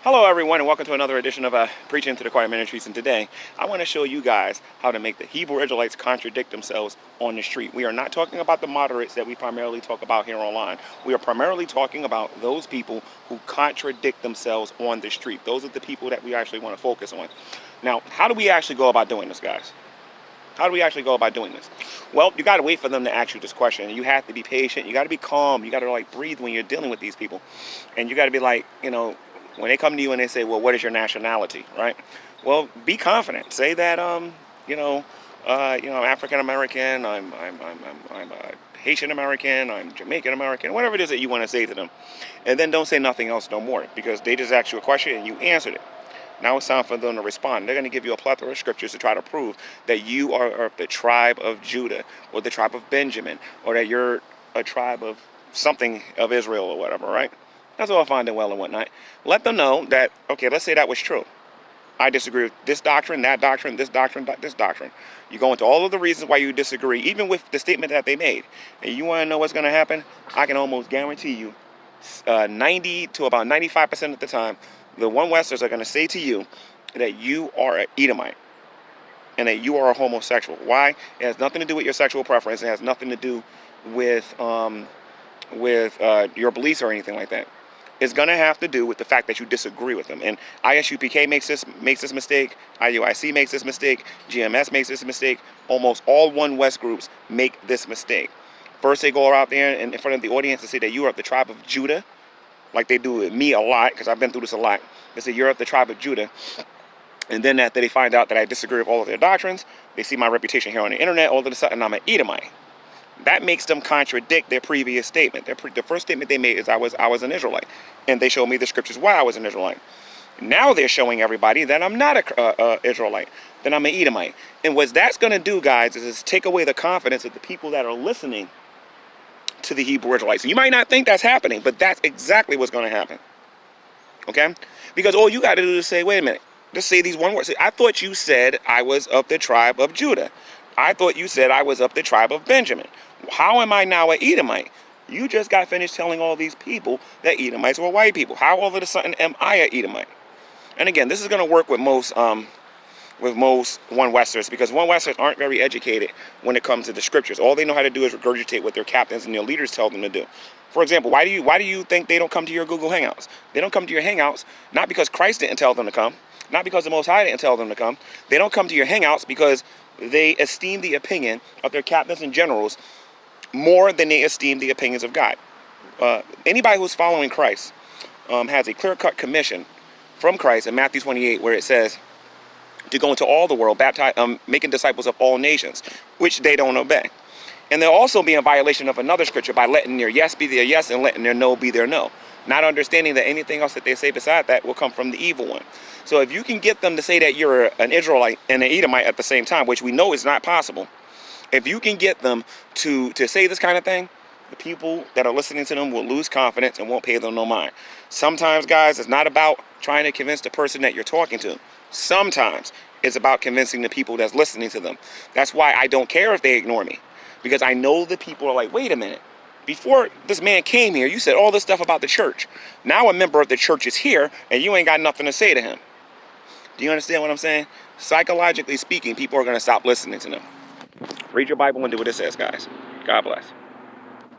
Hello everyone, and welcome to another edition of Preaching to the Choir Ministries. And today I want to show you guys how to make the Hebrew Israelites contradict themselves on the street. We are not talking about the moderates that we primarily talk about here online. We are primarily talking about those people who contradict themselves on the street. Those are the people that we actually want to focus on. Now, how do we actually go about doing this, guys? How do we actually go about doing this? Well, you got to wait for them to ask you this question. You have to be patient. You got to be calm. You got to breathe when you're dealing with these people. And you got to be when they come to you and they say, well, what is your nationality, right? Well, be confident. Say that, I'm African American, I'm Haitian American, I'm Jamaican American, whatever it is that you want to say to them. And then don't say nothing else no more, because they just asked you a question and you answered it. Now it's time for them to respond. They're going to give you a plethora of scriptures to try to prove that you are of the tribe of Judah or the tribe of Benjamin, or that you're a tribe of something of Israel or whatever, right? That's all fine and well and whatnot. Let them know that, okay, let's say that was true. I disagree with this doctrine, that doctrine, this doctrine, this doctrine. You go into all of the reasons why you disagree, even with the statement that they made. And you want to know what's going to happen? I can almost guarantee you 90 to about 95% of the time, the one Westers are going to say to you that you are an Edomite and that you are a homosexual. Why? It has nothing to do with your sexual preference. It has nothing to do with your beliefs or anything like that. It's going to have to do with the fact that you disagree with them. And ISUPK makes this mistake. IUIC makes this mistake. GMS makes this mistake. Almost all One West groups make this mistake. First, they go out there in front of the audience and say that you are of the tribe of Judah, like they do with me a lot, because I've been through this a lot. They say you're of the tribe of Judah. And then after they find out that I disagree with all of their doctrines, they see my reputation here on the internet, all of a sudden I'm an Edomite. That makes them contradict their previous statement. The first statement they made is I was an Israelite. And they showed me the scriptures why I was an Israelite. Now they're showing everybody that I'm not an Israelite, that I'm an Edomite. And what that's going to do, guys, is take away the confidence of the people that are listening to the Hebrew Israelites. You might not think that's happening, but that's exactly what's going to happen. Okay? Because all you got to do is say, wait a minute, just say these one words. I thought you said I was of the tribe of Judah. I thought you said I was of the tribe of Benjamin. How am I now an Edomite? You just got finished telling all these people that Edomites were white people. How all of a sudden am I an Edomite? And again, this is going to work with most One Westers, because One Westers aren't very educated when it comes to the scriptures. All they know how to do is regurgitate what their captains and their leaders tell them to do. For example, why do you think they don't come to your Google Hangouts? They don't come to your Hangouts not because Christ didn't tell them to come, not because the Most High didn't tell them to come. They don't come to your Hangouts because they esteem the opinion of their captains and generals more than they esteem the opinions of God. Anybody who's following Christ has a clear-cut commission from Christ in Matthew 28, where it says to go into all the world, making disciples of all nations, which they don't obey. And they'll also be in violation of another scripture by letting their yes be their yes and letting their no be their no, not understanding that anything else that they say beside that will come from the evil one. So if you can get them to say that you're an Israelite and an Edomite at the same time, which we know is not possible, if you can get them to say this kind of thing, the people that are listening to them will lose confidence and won't pay them no mind. Sometimes, guys, it's not about trying to convince the person that you're talking to. Sometimes it's about convincing the people that's listening to them. That's why I don't care if they ignore me, because I know the people are like, wait a minute. Before this man came here, you said all this stuff about the church. Now a member of the church is here, and you ain't got nothing to say to him. Do you understand what I'm saying? Psychologically speaking, people are going to stop listening to them. Read your Bible and do what it says, guys. God bless.